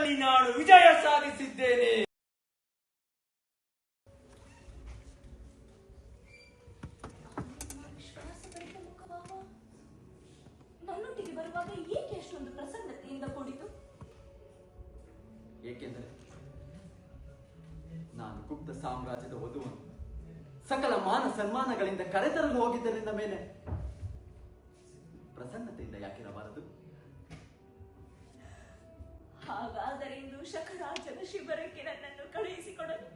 ಯುದ್ಧದಲ್ಲಿ ನಾನು ವಿಜಯ ಸಾಧಿಸಿದ್ದೇನೆ. ನನ್ನೊಟ್ಟಿಗೆ ಬರುವಾಗ ಏಕೆ ಅಷ್ಟೊಂದು ಪ್ರಸನ್ನತೆಯಿಂದ ಕೂಡಿತು? ಏಕೆಂದರೆ ನಾನು ಗುಪ್ತ ಸಾಮ್ರಾಜ್ಯದ ವಧುವನ್ನು ಸಕಲ ಮಾನ ಸನ್ಮಾನಗಳಿಂದ ಕರೆತರಲು ಹೋಗಿದ್ದರಿಂದ ಮೇಲೆ ಪ್ರಸನ್ನತೆಯಿಂದ ಯಾಕಿರಬಾರದು? ಹಾಗಾದರೆ ಇಂದು ಶಕರಾಜನ ಶಿಬಿರಕ್ಕೆ ನನ್ನನ್ನು ಕಳುಹಿಸಿಕೊಡಲು.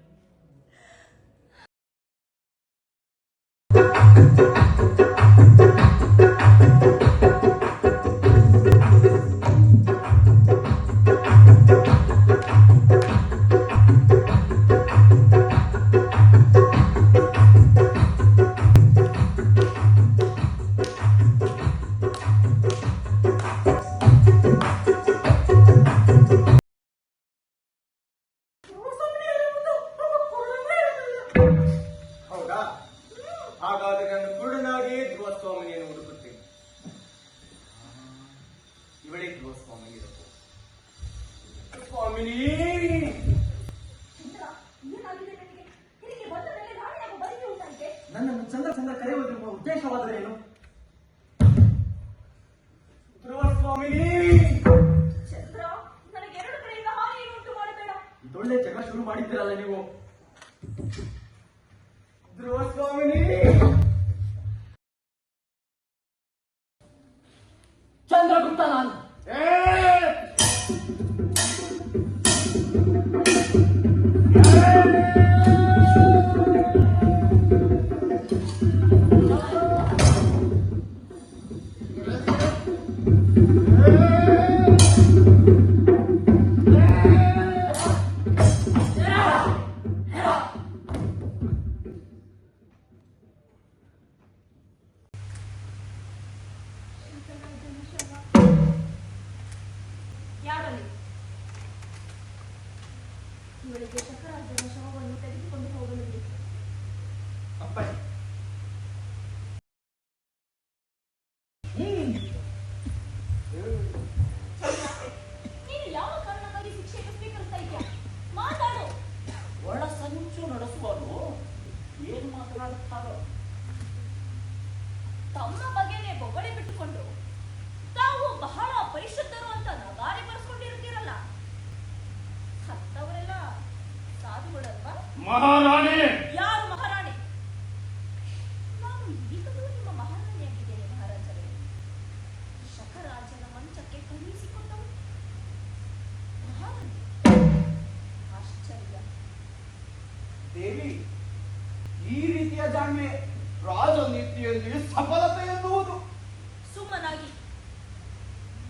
ಹೌದಾ? ಹಾಗಾದರೆ ನಾನು ಕುರುಡನಾಗಿ ಧ್ರುವ ಸ್ವಾಮಿನಿಯನ್ನು ಹುಡುಕುತ್ತೇನೆ. ಇವಳೇ ಧ್ರುವ ಸ್ವಾಮಿ ಇರಬಹುದು. ಸ್ವಾಮಿನಿ, ನನ್ನನ್ನು ಚಂದ್ರ ಚಂದ್ರ ಕರೆಯುವುದರ ಉದ್ದೇಶವಾದರೆ ಏನು? ಧ್ರುವ ಸ್ವಾಮಿನಿ, ಚಂದ್ರ, ನನಗೆ ಎರಡು ಕಡೆಯಿಂದ ಹಾನಿಯನ್ನು ಉಂಟು ಮಾಡಬೇಡ. ಇದೊಳ್ಳೆ ಜಗ ಶುರು ಮಾಡಿದ್ದೀರಲ್ಲ ನೀವು. ಧ್ರುವ ಸ್ವಾಮಿನಿ, ಚಂದ್ರಗುಪ್ತ ನಾನು. ಯಾರಲ್ಲಿ ಇವಳಿಗೆ ಶಕರಾಜನ ಶವವನ್ನು ತೆಗೆದುಕೊಂಡು ಹೋಗಲು ಬಿಡಿ. ಅಪ್ಪಣೆ. ನೀನು ಯಾವ ಕಾರಣಕ್ಕಾಗಿ ಶಿಕ್ಷೆಗೆ ಸ್ವೀಕರಿಸ್ತಾ ಇದೆಯಾ? ಮಾತಾಡು. ಒಳ ಸಂಚು ನಡೆಸುವರು ಏನು ಮಾತನಾಡುತ್ತಾರೋ? ತಮ್ಮ ಬಗೆಗೆ ಬೊಗಳೆ ಬಿಟ್ಟುಕೊಂಡು ತಾವು ಬಹಳ ಪರಿಶುದ್ಧರು ಅಂತ ನಗಾರಿ ಬರ್ಸ್ಕೊಂಡಿರುತ್ತೀರಲ್ಲ, ಹತ್ತವರೆಲ್ಲ ಸಾಧುಗಳಲ್ವಾ? ಮಹಾರಾಣಿ, ಯಾರು ಮಹಾರಾಣಿ? ನಾನು ಈಗಲೂ ನಿಮ್ಮ ಮಹಾರಾಣಿಯಾಗಿದ್ದೇನೆ ಮಹಾರಾಜರೇ. ಶಕರಾಜನ ಮಂಚಕ್ಕೆ ಕಳುಹಿಸಿಕೊಂಡವು ಮಹಾರಾಣಿ. ಆಶ್ಚರ್ಯ. ದೇವಿ, ಈ ರೀತಿಯ ಜಾಣ್ಮೆ ರಾಜನೀತಿಯಲ್ಲಿ ಸಫಲತೆ ಎನ್ನುವುದು. ಸುಮ್ಮನಾಗಿ.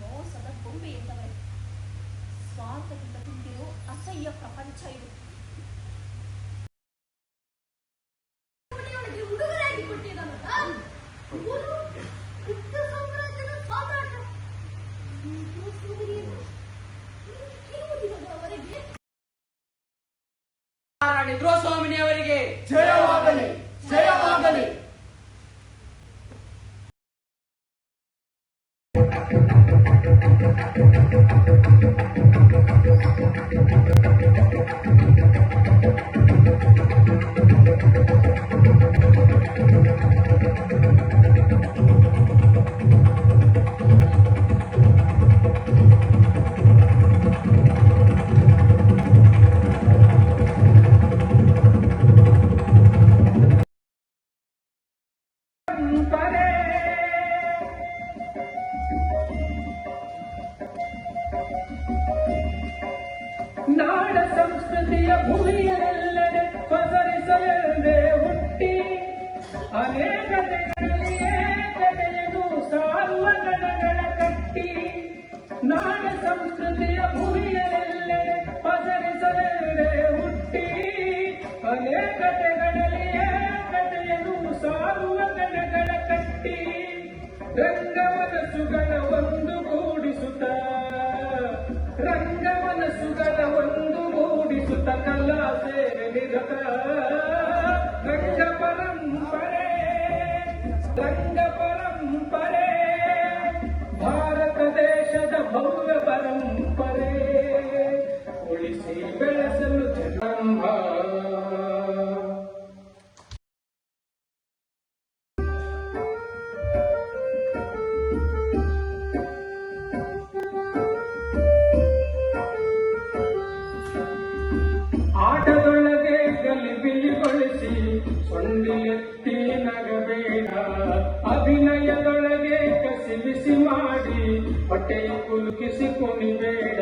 ಮೋಸದ ಗೊಂಬೆ ಎಂದವರೇ. ಸ್ವಾರ್ಥದಿಂದ ತುಂಬಿರೋ ಅಸಹ್ಯ ಪ್ರಪಂಚ ಇದು. ಉಡುಗೊರೆಯಾಗಿ ಕೊಟ್ಟಿದ್ದಾನಲ್ಲ, ಇವನು ಗುಪ್ತ ಸಾಮ್ರಾಜ್ಯದ ಸಾಮ್ರಾಟ. ಮಹಾರಾಣಿ ಧ್ರುವ ಸ್ವಾಮಿನಿ ಅವರಿಗೆ ಜಯವಾಗಲಿ, ಜಯವಾಗಲಿ. ನಾಡ ಸಂಸ್ಕೃತಿಯ ಭೂಮಿಯಲ್ಲೆಡೆ ಪಸರಿಸಲೆಂದೇ ಹುಟ್ಟಿ ಅನೇಕತೆಗಳಲ್ಲಿ ಏಕತೆಯನ್ನು ಸಾರುವ ಗಣಗಳ ಕಟ್ಟಿ. ನಾಡ ಸಂಸ್ಕೃತಿಯ ಭೂಮಿಯಲ್ಲೆಡೆ ಪಸರಿಸಲೆಂದೇ ಹುಟ್ಟಿ ಅನೇಕತೆಗಳಲ್ಲಿ ಏಕತೆಯನ್ನು ಸಾರುವ ಗಣಗಳ ಕಟ್ಟಿ. ರಂಗಮನಸುಗಳ ಒಂದುಗೂಡಿಸುತ್ತ ರಂಗಮನಸುಗಳ ಒಂದುಗೂಡಿಸುತ್ತ ಕಲಾ ಸೇವೆ ನಿರತ ರಂಗ ಪರಂಪರೆ ಭಾರತ ದೇಶದ ಭವ್ಯ ಪರಂಪರೆ. ಹೊಟ್ಟೆ ಕುಲುಕಿಸಿ ಕುಣಿಬೇಡ.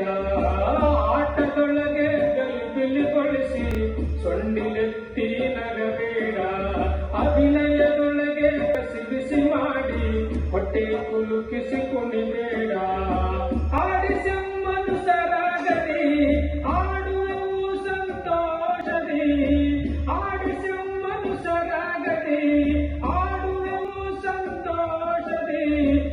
ಆಟದೊಳಗೆ ಗಲಿಬಿಲಿಗೊಳಿಸಿ ಸೊಂಡಿಲೆತ್ತಿ ನಗಬೇಡ. ಅಭಿನಯದೊಳಗೆ ಕಸಿ ಬಿಸಿ ಮಾಡಿ ಹೊಟ್ಟೆ ಕುಲುಕಿಸಿ ಕುಣಿಬೇಡ. ಆಡಿಸಮ್ಮನು ಸರಾಗದಿ ಆಡುವೆವು ಸಂತೋಷದಿ. ಆಡಿಸಮ್ಮನು ಸರಾಗದಿ ಆಡುವೆವು ಸಂತೋಷದಿ.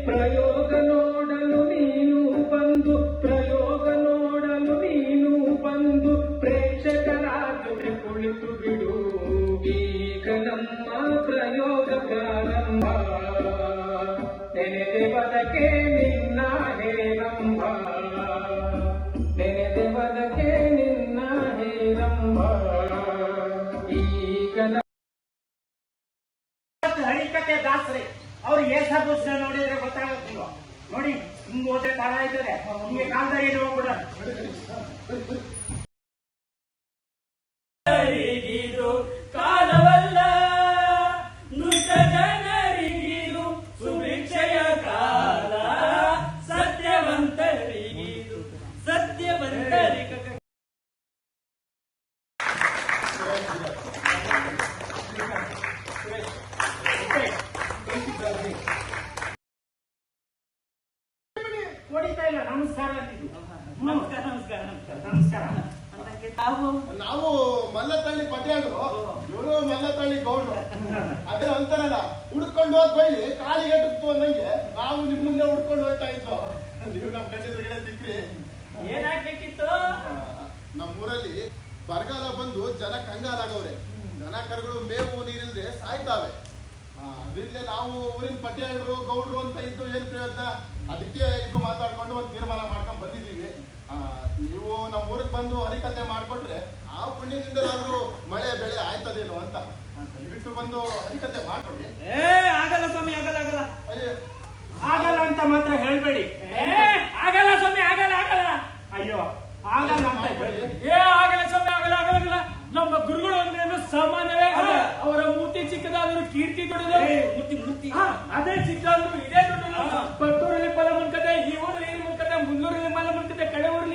ಪ್ರಯೋಗ ನೋಡಲು ನೀನು ಬಂದು, ಪ್ರಯೋಗ ನೋಡಲು ನೀನು ಬಂದು ಪ್ರೇಕ್ಷಕರ ಜೊತೆ ಕುಳಿತು ಬಿಡು. ಈಗ ನಮ್ಮ ಪ್ರಯೋಗ ಪ್ರಾರಂಭ. ನೆನೆದೆ ಬದಕೆ ನಿನ್ನ ಹೇರಂಭ. ನೆನೆದೆ ಬದಕೆ ನಿನ್ನ ಹೇರಂಭ. ಈಗ ಹರಿಕತೆ ದಾಸರಿ ಅವ್ರು ಏಸಭೂಷಣ ನೋಡಿದ್ರೆ ಗೊತ್ತಾಗುತ್ತಿಲ್ಲ. ನೋಡಿ ಹಿಂಗ್ ಹೋದ್ರೆ ತರ ಇದ್ದಾರೆ, ಹಿಂಗೆ ಕಾಲ್ದಾರ ಇದು ಹೋಗ್ಬಿಡ. ಕಾಲವಲ್ಲ ನುಷ್ಟ ಜನರಿಗಿದು ಸುಭಿಕ್ಷೆಯ ಕಾಲ. ಸತ್ಯವಂತರಿಗಿದು ಸತ್ಯವಂತರಿಗ ಹೊಡಿತಾ ಇಲ್ಲ. ನಮಸ್ಕಾರ ಅಂತಿದ್ದು. ನಮಸ್ಕಾರ ನಮಸ್ಕಾರ ನಮಸ್ಕಾರ ನಮಸ್ಕಾರ ಅಂತಕ್ಕೆ ತಾವು ನಾವು ಮಲ್ಲತಳ್ಳಿ ಪಟ್ಯಾಡ್ರು, ಇವರು ಮಲ್ಲತಳ್ಳಿ ಗೌಡ್ರು. ಅದೇ ಅಂತಾರಲ್ಲ, ಹುಡ್ಕೊಂಡು ಹೋದ್ ಬೈಲಿ ಕಾಲಿಗೆ ಎಟುಕ್ತು ಅನ್ನಂಗೆ ನಾವು ನಿಮ್ ಮುಂದೆ ಹುಡ್ಕೊಂಡು ಹೋಗ್ತಾ ಇದ್ವು. ನೀವು ನಮ್ ಕಣ್ಣಿದ್ರಗಡೆ ಸಿಕ್ಕ್ರಿ. ಏನಾಗ್ಬೇಕಿತ್ತು? ನಮ್ಮೂರಲ್ಲಿ ಬರಗಾಲ ಬಂದು ಜನ ಕಂಗಾಲಾಗವ್ರೆ. ದನ ಕರುಗಳು ಮೇವು ನೀರಿಲ್ದೆ ಸಾಯ್ತಾವೆ. ಅದ್ರಿಂದಲೇ ನಾವು ಊರಿನ ಪಟ್ಯಾಡ್ರು ಗೌಡ್ರು ಅಂತ ಇದ್ದು ಏನ್ ಪ್ರಯೋಜನ? ಅದಕ್ಕೆ ಇದು ಮಾತಾಡ್ಕೊಂಡು ಒಂದು ತೀರ್ಮಾನ ಮಾಡ್ಕೊಂಡ್ ಬಂದಿದ್ದೀವಿ. ನೀವು ನಮ್ಮ ಊರಿಗೆ ಬಂದು ಹರಿಕತೆ ಮಾಡ್ಕೊಟ್ರೆ ಆ ಪುಣ್ಯದಿಂದಲಾದ್ರೂ ಮಳೆ ಬೆಳೆ ಆಯ್ತದೇನೋ ಅಂತ ದಯವಿಟ್ಟು ಬಂದು ಹರಿಕತೆ ಮಾಡ್ಕೊಡಿ. ಆಗಲ್ಲ ಸ್ವಾಮಿ, ಆಗಲ್ಲ ಆಗಲ್ಲ ಅಯ್ಯೋ, ಆಗಲ್ಲ ಅಂತ ಮಾತ್ರ ಹೇಳ್ಬೇಡಿ. ಆಗಲ್ಲ ಸ್ವಾಮಿ, ಆಗಲ್ಲ ಆಗಲ್ಲ. ಅಯ್ಯೋ ಆಗಲ್ಲ ಅಂತ ಹೇಳಿ. ಆಗಲ್ಲ ಸ್ವಾಮಿ, ಆಗಲ್ಲ ಆಗಲ್ಲ ಆಗಲ್ಲ. ನಮ್ಮ ಗುರುಗಳು ಅಂದ್ರೇನು ಸಾಮಾನ್ಯವೇ ಅಲ್ಲ. ಅವರ ಮೂರ್ತಿ ಚಿಕ್ಕದಾದ್ರು ಕೀರ್ತಿ ದೊಡ್ಡದು. ಮೂರ್ತಿ ಮೂರ್ತಿ ಅದೇ ಚಿಕ್ಕದಾದ್ರು ಇದೇ ದೊಡ್ಡದು. ಪತ್ತೂರಲ್ಲಿ ಫಲ ಮುನ್ಕತೆ, ಈ ಊರಲ್ಲಿ ಏನು ಮುನ್ಕತೆ, ಮುನ್ನೂರಲ್ಲಿ ಮಲ ಮುನ್ಕತೆ, ಕಡೆ ಊರಲ್ಲಿ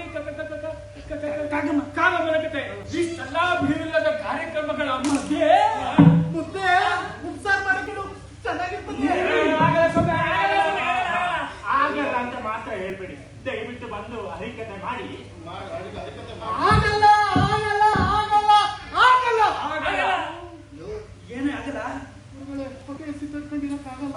ಕಾಗ ಮುನ್ಕತೆ. ಇಷ್ಟೆಲ್ಲ ಬಿಡುವಿಲ್ಲದ ಕಾರ್ಯಕ್ರಮಗಳ ಮಧ್ಯೆ ಮುದ್ದೆ ಉಪ್ಸಾರ್ ಮಾಡಿಕೊಂಡು ಚೆನ್ನಾಗಿರ್ತದೆ. ಆಗಲ್ಲ ಸ್ವಾಮಿ, ಆಗಲ್ಲ ಅಂತ ಮಾತ್ರ ಹೇಳ್ಬೇಡಿ. ದಯವಿಟ್ಟು ಬಂದು ಹರಿಕತೆ ಮಾಡಿ. ಹರಿಕತೆ ಆಗಲ್ಲ ಆಗಲ್ಲ ಆಗಲ್ಲ ಆಗಲ್ಲ ಆಗಲ್ಲ. ಏನೇ ಆಗಲ್ಲ? ಹೊಟ್ಟೆ ಸಿದ್ಧಕೊಂಡಿರಕ್ಕಾಗಲ್ಲ.